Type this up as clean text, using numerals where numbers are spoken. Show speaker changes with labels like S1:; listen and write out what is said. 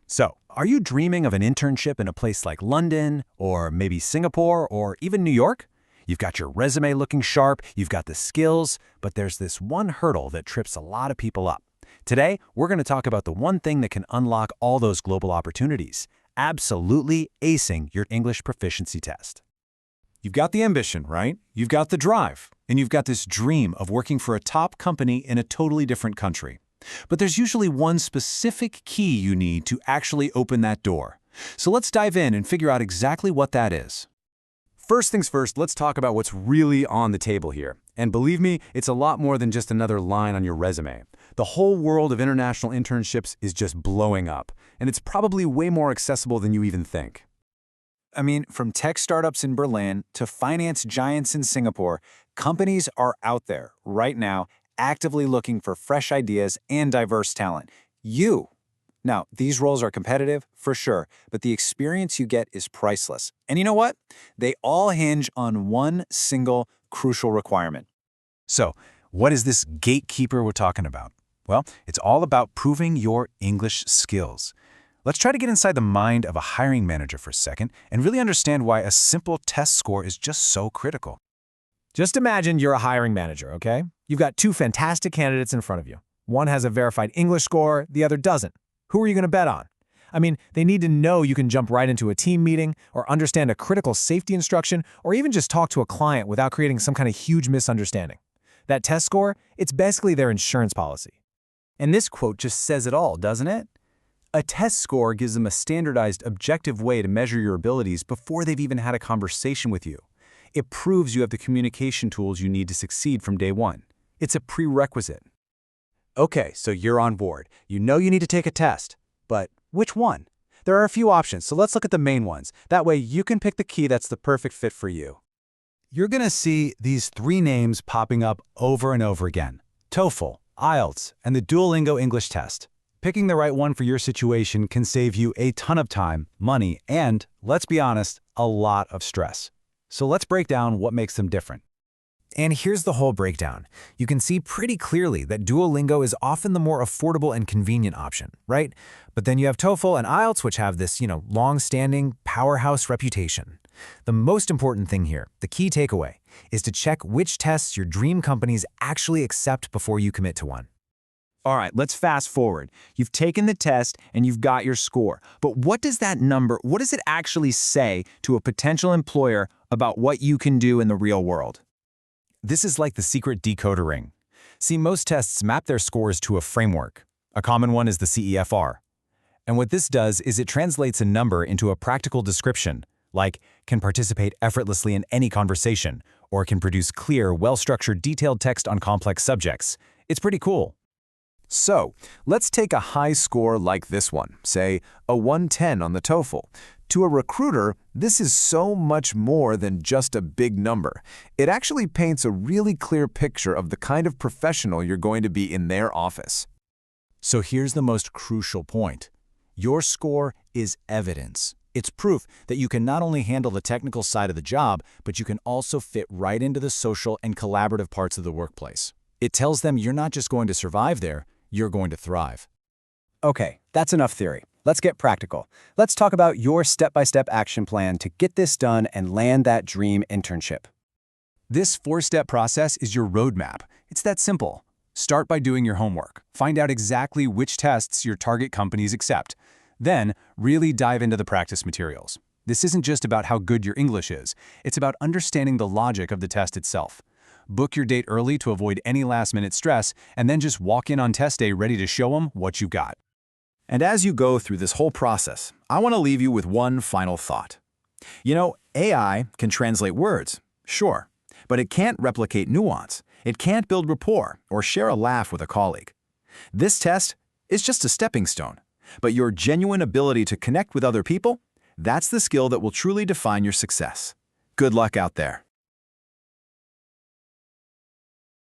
S1: So, are you dreaming of an internship in a place like London, or maybe Singapore, or even New York? You've got your resume looking sharp, you've got the skills, but there's this one hurdle that trips a lot of people up. Today, we're going to talk about the one thing that can unlock all those global opportunities: absolutely acing your English proficiency test.
S2: You've got the ambition, right? You've got the drive, and you've got this dream of working for a top company in a totally different country. But there's usually one specific key you need to actually open that door. So let's dive in and figure out exactly what that is. First things first, let's talk about what's really on the table here. And believe me, it's a lot more than just another line on your resume. The whole world of international internships is just blowing up, and it's probably way more accessible than you even think. I mean, from tech startups in Berlin to finance giants in Singapore, companies are out there right now actively looking for fresh ideas and diverse talent. Now, these roles are competitive, for sure, but the experience you get is priceless. And you know what? They all hinge on one single crucial requirement.
S1: So, what is this gatekeeper we're talking about? Well, it's all about proving your English skills. Let's try to get inside the mind of a hiring manager for a second and really understand why a simple test score is just so critical.
S3: Just imagine you're a hiring manager, okay? You've got two fantastic candidates in front of you. One has a verified English score, the other doesn't. Who are you going to bet on? I mean, they need to know you can jump right into a team meeting or understand a critical safety instruction or even just talk to a client without creating some kind of huge misunderstanding. That test score, it's basically their insurance policy.
S2: And this quote just says it all, doesn't it? A test score gives them a standardized, objective way to measure your abilities before they've even had a conversation with you. It proves you have the communication tools you need to succeed from day one. It's a prerequisite. Okay, so you're on board. You know you need to take a test. But which one? There are a few options, so let's look at the main ones. That way you can pick the key that's the perfect fit for you. You're going to see these three names popping up over and over again: TOEFL, IELTS, and the Duolingo English test. Picking the right one for your situation can save you a ton of time, money, and, let's be honest, a lot of stress. So let's break down what makes them different.
S3: And here's the whole breakdown. You can see pretty clearly that Duolingo is often the more affordable and convenient option, right? But then you have TOEFL and IELTS, which have this, long-standing powerhouse reputation. The most important thing here, the key takeaway, is to check which tests your dream companies actually accept before you commit to one.
S2: All right, let's fast forward. You've taken the test and you've got your score. But what does it actually say to a potential employer about what you can do in the real world?
S1: This is like the secret decoder ring. See, most tests map their scores to a framework. A common one is the CEFR. And what this does is it translates a number into a practical description, like can participate effortlessly in any conversation, or can produce clear, well-structured, detailed text on complex subjects. It's pretty cool.
S2: So, let's take a high score like this one, say a 110 on the TOEFL. To a recruiter, this is so much more than just a big number. It actually paints a really clear picture of the kind of professional you're going to be in their office.
S1: So here's the most crucial point. Your score is evidence. It's proof that you can not only handle the technical side of the job, but you can also fit right into the social and collaborative parts of the workplace. It tells them you're not just going to survive there, you're going to thrive.
S2: Okay, that's enough theory. Let's get practical. Let's talk about your step-by-step action plan to get this done and land that dream internship. This 4-step process is your roadmap. It's that simple. Start by doing your homework. Find out exactly which tests your target companies accept. Then, really dive into the practice materials. This isn't just about how good your English is. It's about understanding the logic of the test itself. Book your date early to avoid any last-minute stress, and then just walk in on test day ready to show them what you got. And as you go through this whole process, I want to leave you with one final thought. AI can translate words, sure, but it can't replicate nuance. It can't build rapport or share a laugh with a colleague. This test is just a stepping stone, but your genuine ability to connect with other people, that's the skill that will truly define your success. Good luck out there.